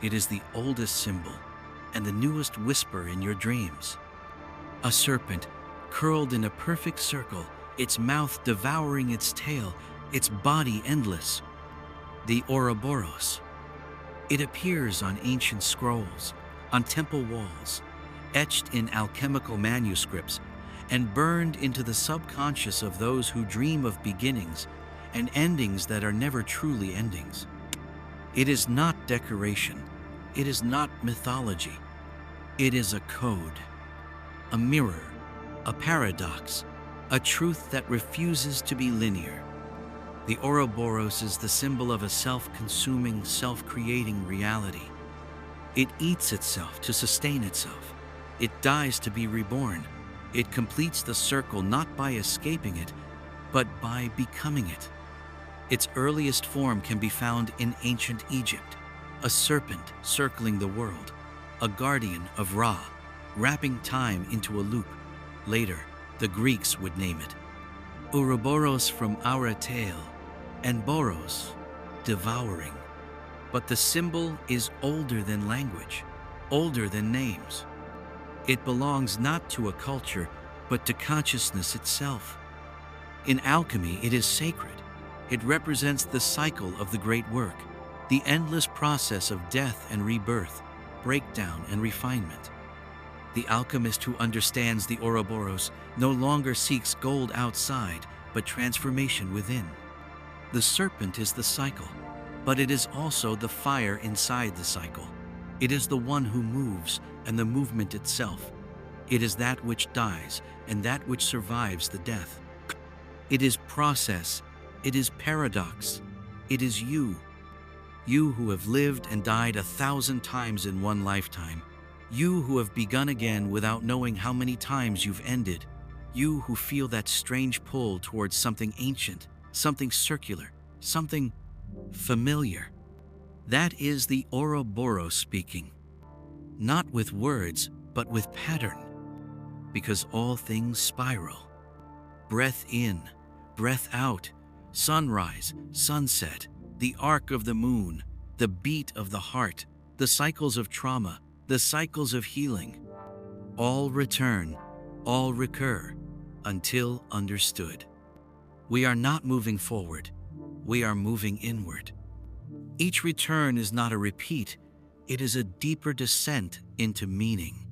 It is the oldest symbol and the newest whisper in your dreams. A serpent, curled in a perfect circle, its mouth devouring its tail, its body endless. The Ouroboros. It appears on ancient scrolls, on temple walls, etched in alchemical manuscripts, and burned into the subconscious of those who dream of beginnings and endings that are never truly endings. It is not decoration. It is not mythology. It is a code, a mirror, a paradox, a truth that refuses to be linear. The Ouroboros is the symbol of a self-consuming, self-creating reality. It eats itself to sustain itself. It dies to be reborn. It completes the circle not by escaping it, but by becoming it. Its earliest form can be found in ancient Egypt, a serpent circling the world, a guardian of Ra, wrapping time into a loop. Later, the Greeks would name it Ouroboros from Aura tale, and Boros, devouring. But the symbol is older than language, older than names. It belongs not to a culture, but to consciousness itself. In alchemy, it is sacred. It represents the cycle of the great work, the endless process of death and rebirth, breakdown and refinement. The alchemist who understands the Ouroboros no longer seeks gold outside, but transformation within. The serpent is the cycle, but it is also the fire inside the cycle. It is the one who moves, and the movement itself. It is that which dies, and that which survives the death. It is process. It is paradox. It is you. You who have lived and died 1,000 times in one lifetime. You who have begun again without knowing how many times you've ended. You who feel that strange pull towards something ancient, something circular, something familiar. That is the Ouroboros speaking. Not with words, but with pattern. Because all things spiral. Breath in, breath out, sunrise, sunset, the arc of the moon, the beat of the heart, the cycles of trauma, the cycles of healing. All return, all recur, until understood. We are not moving forward, we are moving inward. Each return is not a repeat, it is a deeper descent into meaning.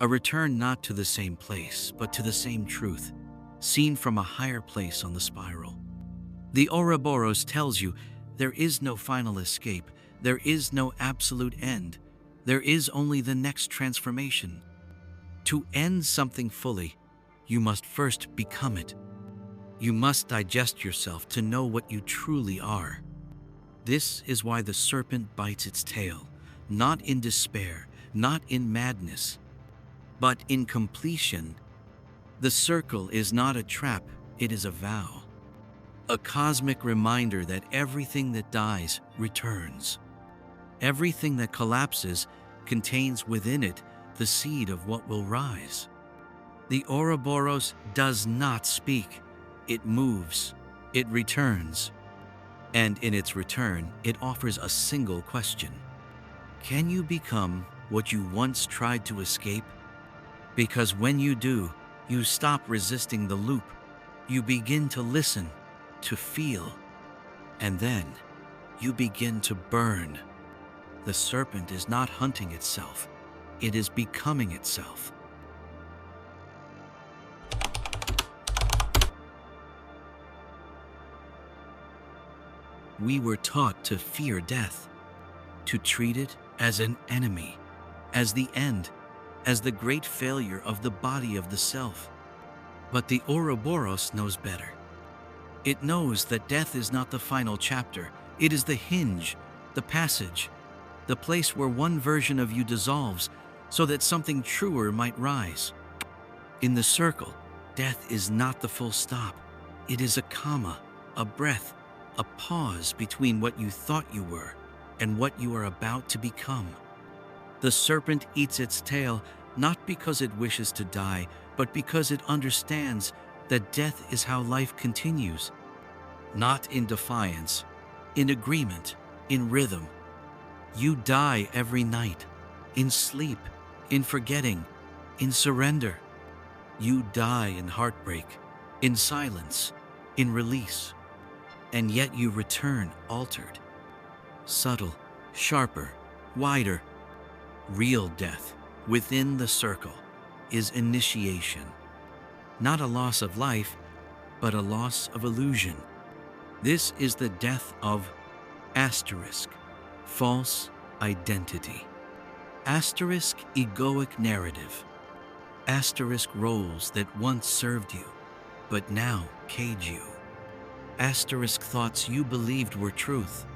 A return not to the same place, but to the same truth, seen from a higher place on the spiral. The Ouroboros tells you there is no final escape, there is no absolute end, there is only the next transformation. To end something fully, you must first become it. You must digest yourself to know what you truly are. This is why the serpent bites its tail, not in despair, not in madness, but in completion. The circle is not a trap, it is a vow. A cosmic reminder that everything that dies returns. Everything that collapses contains within it the seed of what will rise. The Ouroboros does not speak. It moves. It returns. And in its return, it offers a single question. Can you become what you once tried to escape? Because when you do, you stop resisting the loop. You begin to listen, to feel, and then you begin to burn. The serpent is not hunting itself. It is becoming itself. We were taught to fear death, to treat it as an enemy, as the end, as the great failure of the body of the self. But the Ouroboros knows better. It knows that death is not the final chapter. It is the hinge, the passage, the place where one version of you dissolves so that something truer might rise. In the circle, death is not the full stop. It is a comma, a breath, a pause between what you thought you were and what you are about to become. The serpent eats its tail not because it wishes to die, but because it understands that death is how life continues. Not in defiance, in agreement, in rhythm. You die every night, in sleep, in forgetting, in surrender. You die in heartbreak, in silence, in release. And yet you return altered, subtle, sharper, wider. Real death, within the circle, is initiation. Not a loss of life, but a loss of illusion. This is the death of asterisk, false identity. Asterisk egoic narrative. Asterisk roles that once served you, but now cage you. Asterisk thoughts you believed were truth.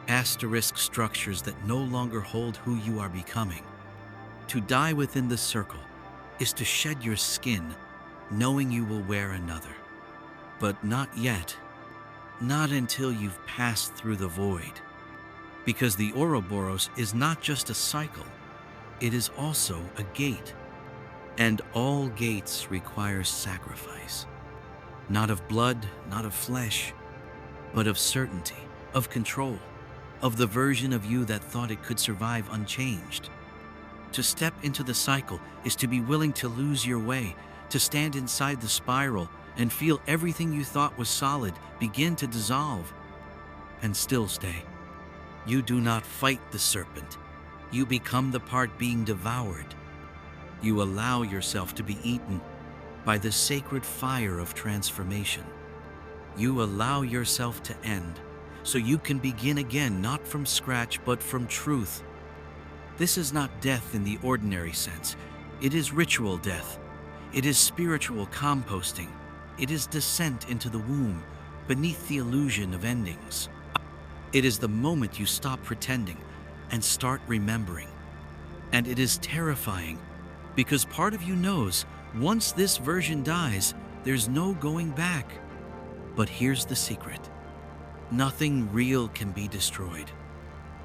Asterisk structures that no longer hold who you are becoming. To die within the circle is to shed your skin, knowing you will wear another. But not yet. Not until you've passed through the void. Because the Ouroboros is not just a cycle, it is also a gate. And all gates require sacrifice. Not of blood, not of flesh, but of certainty, of control, of the version of you that thought it could survive unchanged. To step into the cycle is to be willing to lose your way, to stand inside the spiral and feel everything you thought was solid begin to dissolve and still stay. You do not fight the serpent. You become the part being devoured. You allow yourself to be eaten by the sacred fire of transformation. You allow yourself to end so you can begin again, not from scratch, but from truth. This is not death in the ordinary sense. It is ritual death. It is spiritual composting. It is descent into the womb, beneath the illusion of endings. It is the moment you stop pretending and start remembering. And it is terrifying, because part of you knows once this version dies, there's no going back. But here's the secret. Nothing real can be destroyed.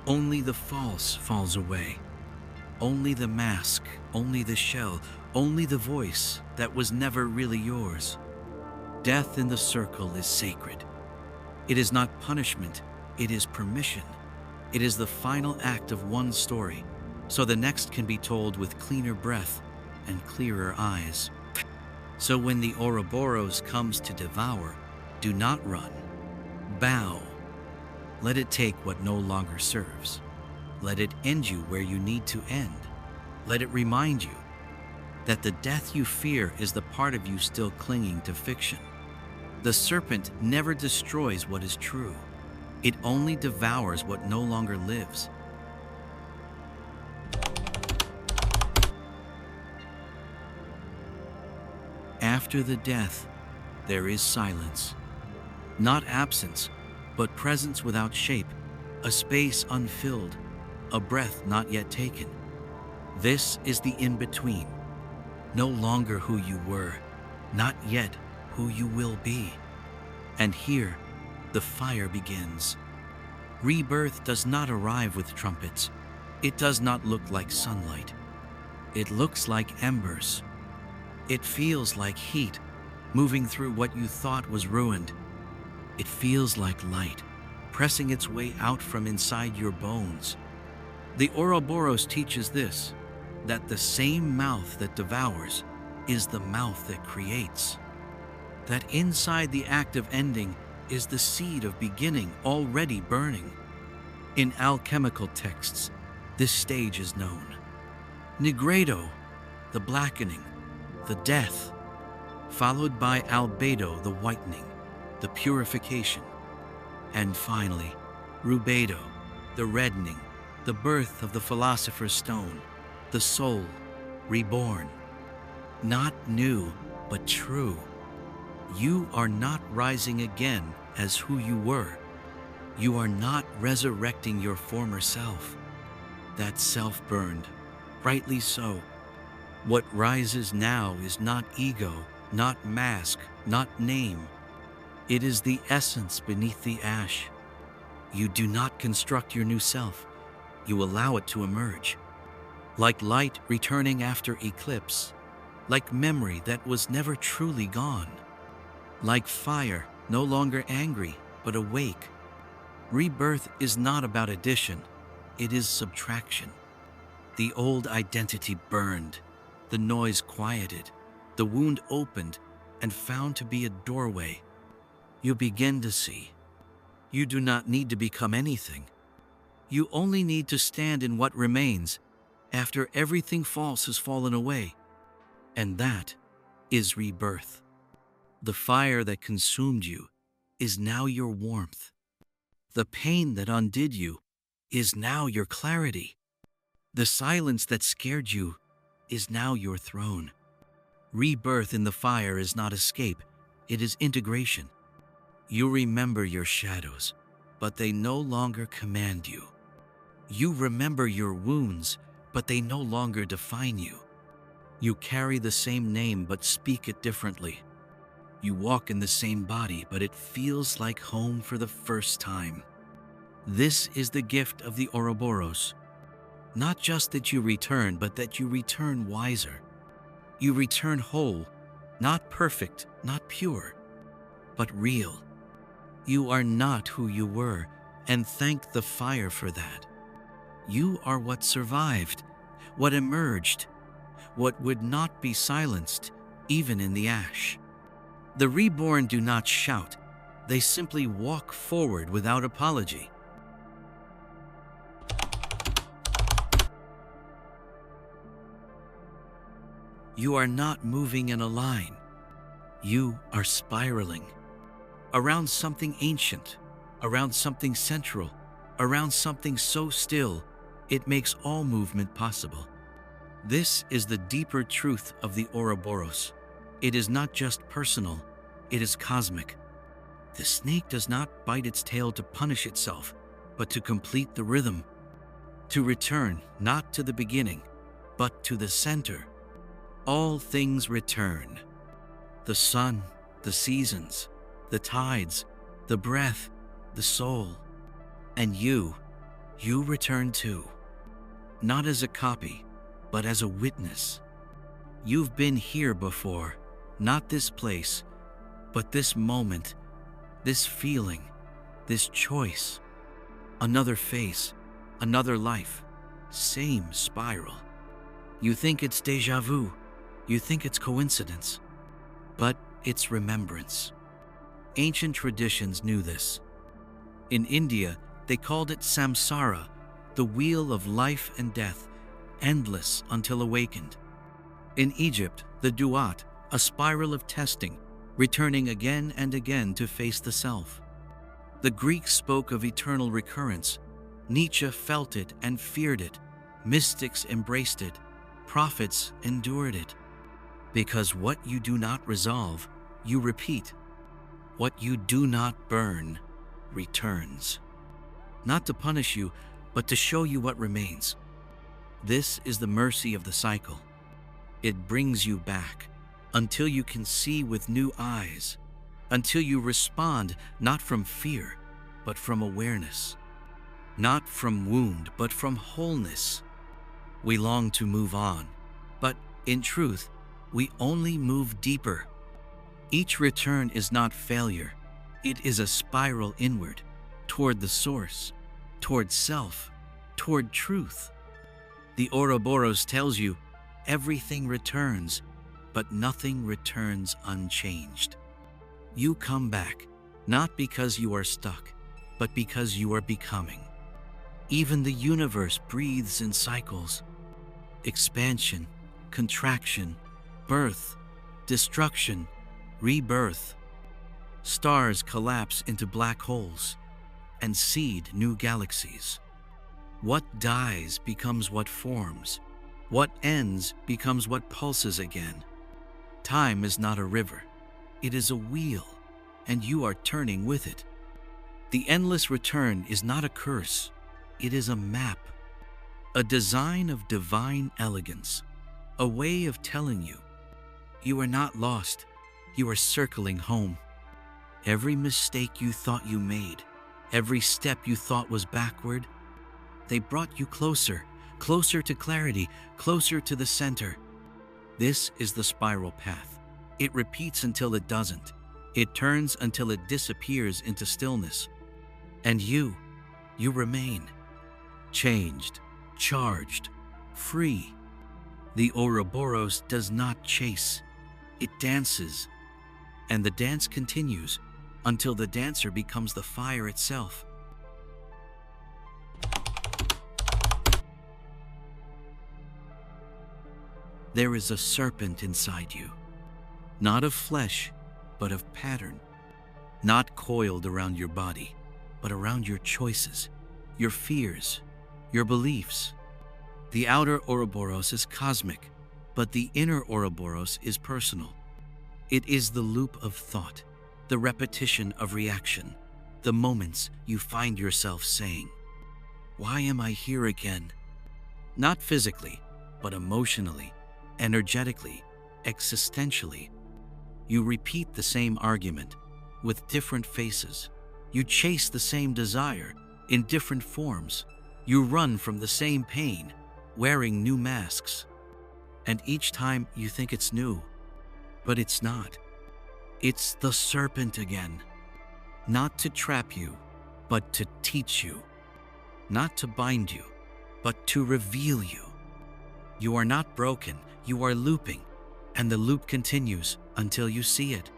Only the false falls away. Only the mask, only the shell, only the voice that was never really yours. Death in the circle is sacred. It is not punishment, it is permission. It is the final act of one story, so the next can be told with cleaner breath and clearer eyes. So when the Ouroboros comes to devour, do not run. Bow. Let it take what no longer serves. Let it end you where you need to end. Let it remind you that the death you fear is the part of you still clinging to fiction. The serpent never destroys what is true. It only devours what no longer lives. After the death, there is silence. Not absence, but presence without shape, a space unfilled, a breath not yet taken. This is the in-between. No longer who you were, not yet who you will be. And here, the fire begins. Rebirth does not arrive with trumpets. It does not look like sunlight. It looks like embers. It feels like heat, moving through what you thought was ruined. It feels like light, pressing its way out from inside your bones. The Ouroboros teaches this, that the same mouth that devours is the mouth that creates. That inside the act of ending is the seed of beginning already burning. In alchemical texts, this stage is known. Nigredo, the blackening, the death, followed by albedo, the whitening, the purification, and finally, rubedo, the reddening, the birth of the philosopher's stone, the soul, reborn. Not new, but true. You are not rising again as who you were. You are not resurrecting your former self. That self burned, rightly so. What rises now is not ego, not mask, not name. It is the essence beneath the ash. You do not construct your new self. You allow it to emerge. Like light returning after eclipse. Like memory that was never truly gone. Like fire, no longer angry, but awake. Rebirth is not about addition. It is subtraction. The old identity burned, the noise quieted, the wound opened and found to be a doorway. You begin to see. You do not need to become anything. You only need to stand in what remains after everything false has fallen away. And that is rebirth. The fire that consumed you is now your warmth. The pain that undid you is now your clarity. The silence that scared you is now your throne. Rebirth in the fire is not escape, it is integration. You remember your shadows, but they no longer command you. You remember your wounds, but they no longer define you. You carry the same name but speak it differently. You walk in the same body, but it feels like home for the first time. This is the gift of the Ouroboros. Not just that you return, but that you return wiser. You return whole, not perfect, not pure, but real. You are not who you were, and thank the fire for that. You are what survived, what emerged, what would not be silenced, even in the ash. The reborn do not shout, they simply walk forward without apology. You are not moving in a line. You are spiraling around something ancient, around something central, around something so still, it makes all movement possible. This is the deeper truth of the Ouroboros. It is not just personal, it is cosmic. The snake does not bite its tail to punish itself, but to complete the rhythm, to return not to the beginning, but to the center. All things return. The sun, the seasons, the tides, the breath, the soul. And you return too. Not as a copy, but as a witness. You've been here before, not this place, but this moment, this feeling, this choice. Another face, another life, same spiral. You think it's déjà vu, you think it's coincidence, but it's remembrance. Ancient traditions knew this. In India, they called it samsara, the wheel of life and death, endless until awakened. In Egypt, the duat, a spiral of testing, returning again and again to face the self. The Greeks spoke of eternal recurrence. Nietzsche felt it and feared it. Mystics embraced it. Prophets endured it. Because what you do not resolve, you repeat. What you do not burn returns. Not to punish you, but to show you what remains. This is the mercy of the cycle. It brings you back until you can see with new eyes, until you respond not from fear, but from awareness, not from wound, but from wholeness. We long to move on, but in truth, we only move deeper. Each return is not failure. It is a spiral inward, toward the source, toward self, toward truth. The Ouroboros tells you everything returns, but nothing returns unchanged. You come back, not because you are stuck, but because you are becoming. Even the universe breathes in cycles. Expansion, contraction, birth, destruction, rebirth. Stars collapse into black holes and seed new galaxies. What dies becomes what forms. What ends becomes what pulses again. Time is not a river. It is a wheel, and you are turning with it. The endless return is not a curse. It is a map, a design of divine elegance, a way of telling you, you are not lost, you are circling home. Every mistake you thought you made, every step you thought was backward, they brought you closer, closer to clarity, closer to the center. This is the spiral path. It repeats until it doesn't. It turns until it disappears into stillness. And you remain. changed, charged, free. The Ouroboros does not chase, it dances, and the dance continues until the dancer becomes the fire itself. There is a serpent inside you, not of flesh, but of pattern, not coiled around your body, but around your choices, your fears, your beliefs. The outer Ouroboros is cosmic, but the inner Ouroboros is personal. It is the loop of thought, the repetition of reaction, the moments you find yourself saying, "Why am I here again?" Not physically, but emotionally, energetically, existentially. You repeat the same argument with different faces. You chase the same desire in different forms. You run from the same pain, wearing new masks. And each time you think it's new, but it's not. It's the serpent again. Not to trap you, but to teach you. Not to bind you, but to reveal you. You are not broken, you are looping, and the loop continues until you see it.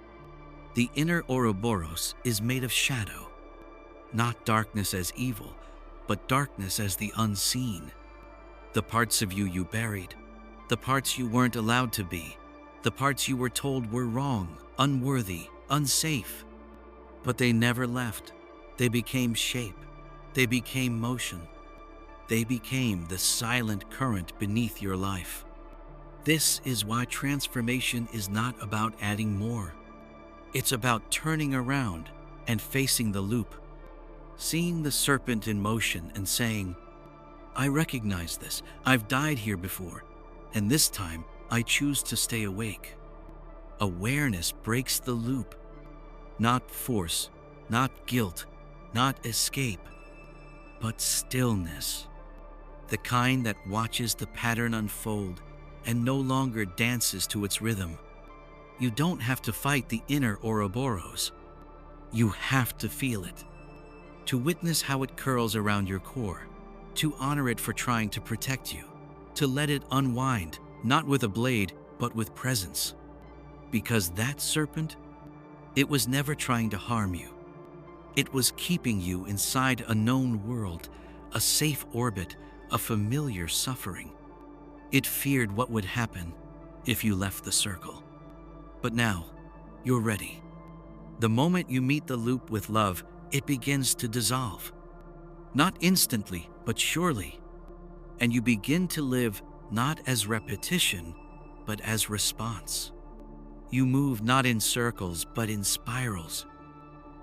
The inner Ouroboros is made of shadow, not darkness as evil, but darkness as the unseen. The parts of you you buried, the parts you weren't allowed to be, the parts you were told were wrong, unworthy, unsafe. But they never left. They became shape. They became motion. They became the silent current beneath your life. This is why transformation is not about adding more. It's about turning around and facing the loop, seeing the serpent in motion and saying, "I recognize this. I've died here before, and this time I choose to stay awake." Awareness breaks the loop. Not force, not guilt, not escape, but stillness. The kind that watches the pattern unfold and no longer dances to its rhythm. You don't have to fight the inner Ouroboros. You have to feel it, to witness how it curls around your core, to honor it for trying to protect you, to let it unwind, not with a blade, but with presence. Because that serpent, it was never trying to harm you. It was keeping you inside a known world, a safe orbit, a familiar suffering. It feared what would happen if you left the circle. But now, you're ready. The moment you meet the loop with love, it begins to dissolve. Not instantly, but surely. And you begin to live not as repetition, but as response. You move not in circles, but in spirals.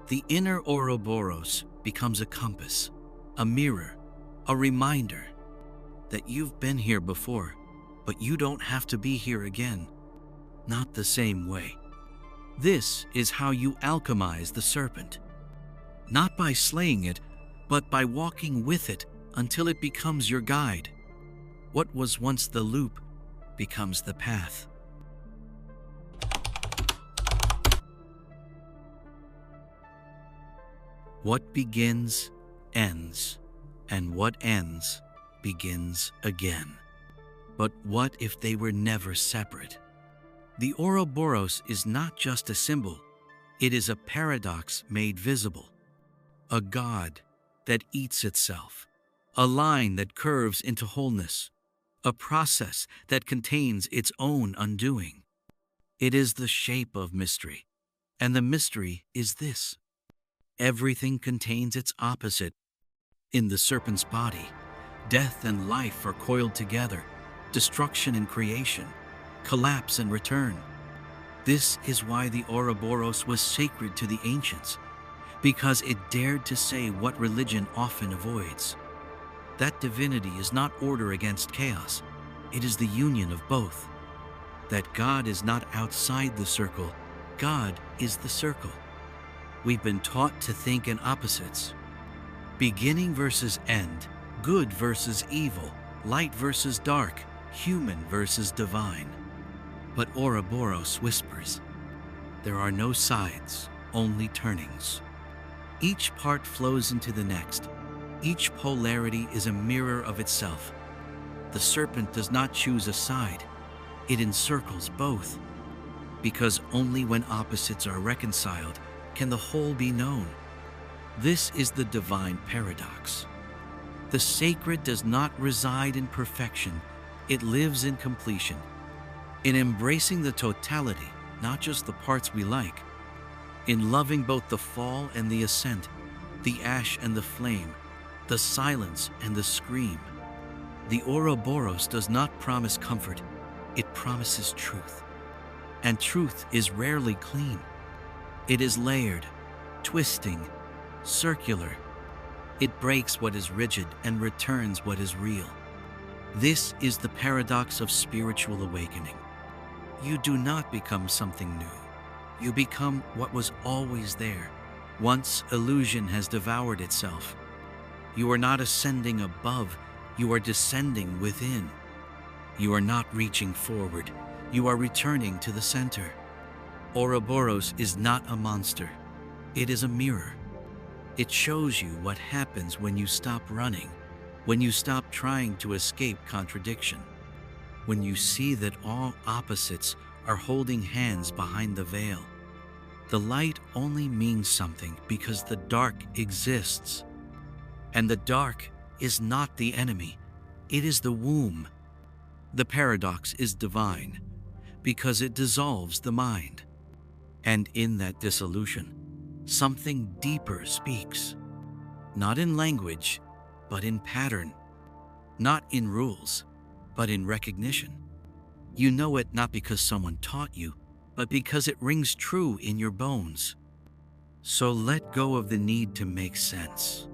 The inner Ouroboros becomes a compass, a mirror, a reminder that you've been here before, but you don't have to be here again. Not the same way. This is how you alchemize the serpent. Not by slaying it, but by walking with it until it becomes your guide. What was once the loop becomes the path. What begins, ends, and what ends, begins again. But what if they were never separate? The Ouroboros is not just a symbol, it is a paradox made visible. A god that eats itself, a line that curves into wholeness, a process that contains its own undoing. It is the shape of mystery, and the mystery is this. Everything contains its opposite. In the serpent's body, death and life are coiled together, destruction and creation, collapse and return. This is why the Ouroboros was sacred to the ancients, because it dared to say what religion often avoids. That divinity is not order against chaos, it is the union of both. That God is not outside the circle, God is the circle. We've been taught to think in opposites. Beginning versus end, good versus evil, light versus dark, human versus divine. But Ouroboros whispers, there are no sides, only turnings. Each part flows into the next, Each polarity is a mirror of itself. The serpent does not choose a side, it encircles both. Because only when opposites are reconciled can the whole be known. This is the divine paradox. The sacred does not reside in perfection, it lives in completion, in embracing the totality, not just the parts we like, in loving both the fall and the ascent, the ash and the flame, the silence and the scream. The Ouroboros does not promise comfort, it promises truth. And truth is rarely clean. It is layered, twisting, circular. It breaks what is rigid and returns what is real. This is the paradox of spiritual awakening. You do not become something new. You become what was always there, once illusion has devoured itself. You are not ascending above, you are descending within. You are not reaching forward, you are returning to the center. Ouroboros is not a monster, it is a mirror. It shows you what happens when you stop running, when you stop trying to escape contradiction, when you see that all opposites are holding hands behind the veil. The light only means something because the dark exists. And the dark is not the enemy, it is the womb. The paradox is divine because it dissolves the mind. And in that dissolution, something deeper speaks. Not in language, but in pattern. Not in rules, but in recognition. You know it not because someone taught you, but because it rings true in your bones. So let go of the need to make sense.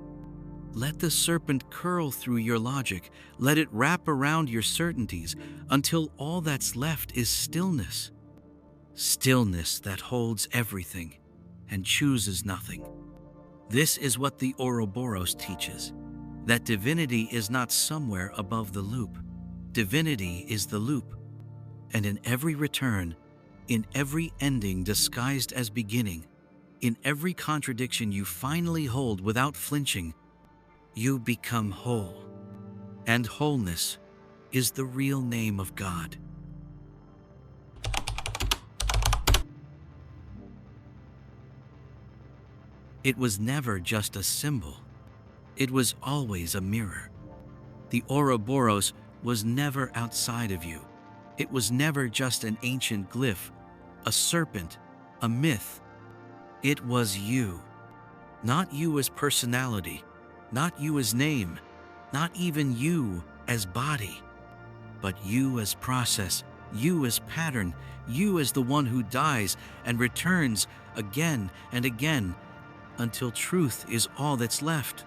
Let the serpent curl through your logic. Let it wrap around your certainties until all that's left is stillness. Stillness that holds everything and chooses nothing. This is what the Ouroboros teaches, that divinity is not somewhere above the loop. Divinity is the loop. And in every return, in every ending disguised as beginning, in every contradiction you finally hold without flinching, you become whole. And wholeness is the real name of God. It was never just a symbol. It was always a mirror. The Ouroboros was never outside of you. It was never just an ancient glyph, a serpent, a myth. It was you. Not you as personality, not you as name, not even you as body, but you as process, you as pattern, you as the one who dies and returns again and again until truth is all that's left.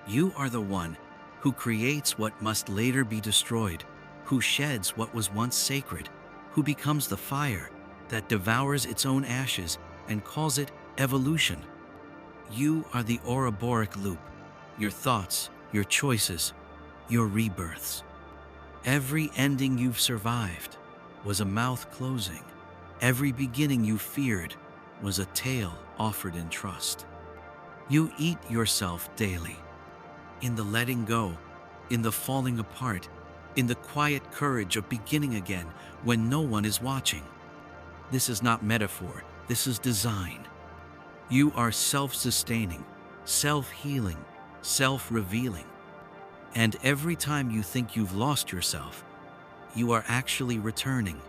You are the one who creates what must later be destroyed, who sheds what was once sacred, who becomes the fire that devours its own ashes and calls it evolution. You are the Ouroboros loop, your thoughts, your choices, your rebirths. Every ending you've survived was a mouth closing. Every beginning you feared was a tale offered in trust. You eat yourself daily, in the letting go, in the falling apart, in the quiet courage of beginning again when no one is watching. This is not metaphor, this is design. You are self-sustaining, self-healing, self-revealing. And every time you think you've lost yourself, you are actually returning.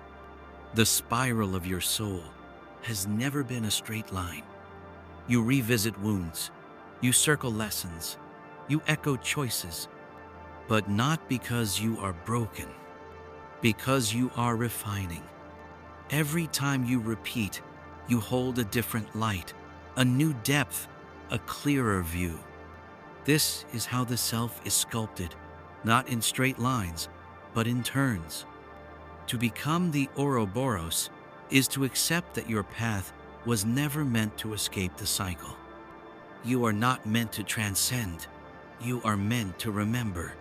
The spiral of your soul has never been a straight line. You revisit wounds, you circle lessons, you echo choices, but not because you are broken, because you are refining. Every time you repeat, you hold a different light, a new depth, a clearer view. This is how the self is sculpted, not in straight lines, but in turns. To become the Ouroboros is to accept that your path was never meant to escape the cycle. You are not meant to transcend. You are meant to remember,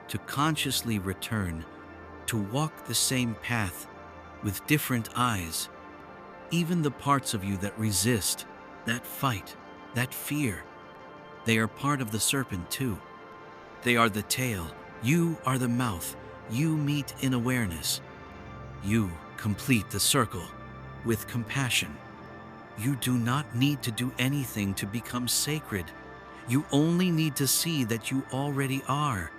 to consciously return, to walk the same path with different eyes. Even the parts of you that resist, that fight, that fear, They are part of the serpent too. They are the tail. You are the mouth. You meet in awareness. You complete the circle with compassion. You do not need to do anything to become sacred. You only need to see that you already are.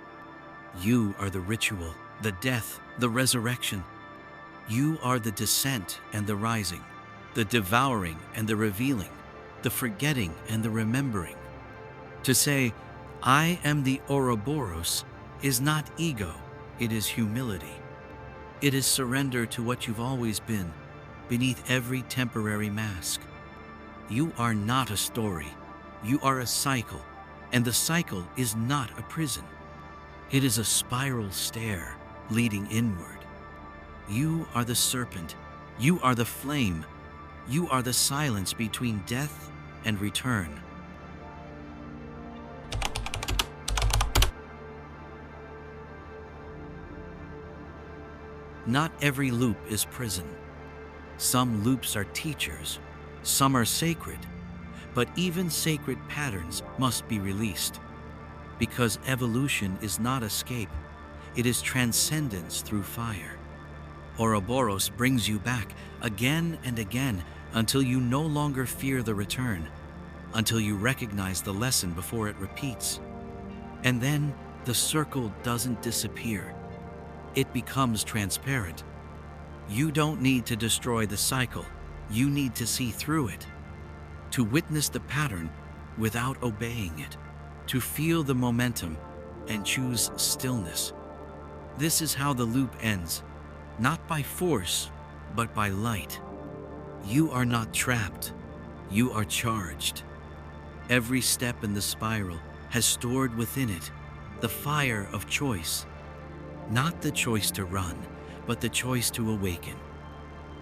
You are the ritual, the death, the resurrection. You are the descent and the rising, the devouring and the revealing, the forgetting and the remembering. To say, I am the Ouroboros, is not ego, it is humility. It is surrender to what you've always been, beneath every temporary mask. You are not a story, you are a cycle, and the cycle is not a prison. It is a spiral stair leading inward. You are the serpent, you are the flame, you are the silence between death and return. Not every loop is prison. Some loops are teachers, some are sacred, but even sacred patterns must be released. Because evolution is not escape, it is transcendence through fire. Ouroboros brings you back again and again until you no longer fear the return, until you recognize the lesson before it repeats. And then the circle doesn't disappear. It becomes transparent. You don't need to destroy the cycle. You need to see through it, to witness the pattern without obeying it, to feel the momentum and choose stillness. This is how the loop ends, not by force, but by light. You are not trapped. You are charged. Every step in the spiral has stored within it the fire of choice. Not the choice to run, but the choice to awaken.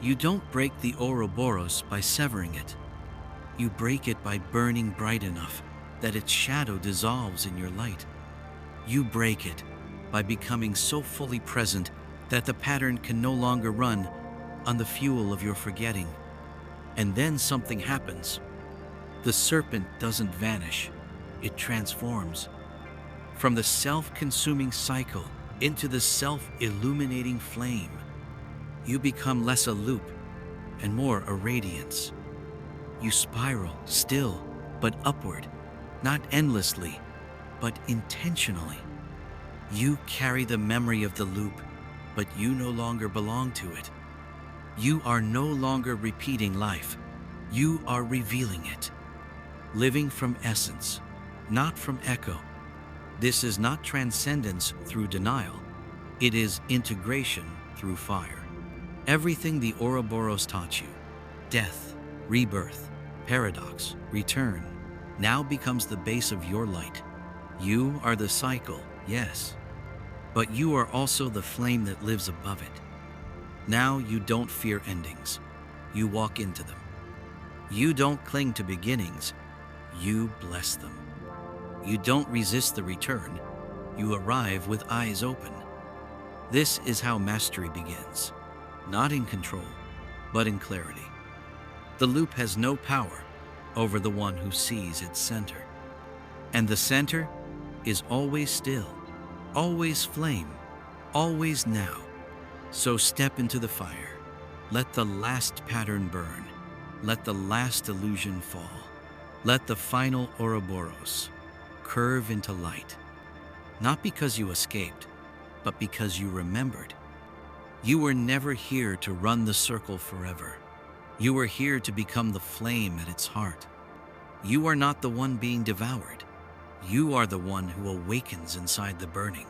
You don't break the Ouroboros by severing it. You break it by burning bright enough that its shadow dissolves in your light. You break it by becoming so fully present that the pattern can no longer run on the fuel of your forgetting. And then something happens. The serpent doesn't vanish, it transforms. From the self-consuming cycle into the self-illuminating flame, you become less a loop and more a radiance. You spiral still, but upward, not endlessly, but intentionally. You carry the memory of the loop, but you no longer belong to it. You are no longer repeating life. You are revealing it. Living from essence, not from echo. This is not transcendence through denial. It is integration through fire. Everything the Ouroboros taught you, death, rebirth, paradox, return, now becomes the base of your light. You are the cycle, yes, but you are also the flame that lives above it. Now you don't fear endings. You walk into them. You don't cling to beginnings. You bless them. You don't resist the return. You arrive with eyes open. This is how mastery begins, not in control, but in clarity. The loop has no power over the one who sees its center. And the center is always still, always flame, always now. So step into the fire. Let the last pattern burn. Let the last illusion fall. Let the final Ouroboros curve into light. Not because you escaped, but because you remembered. You were never here to run the circle forever. You were here to become the flame at its heart. You are not the one being devoured. You are the one who awakens inside the burning.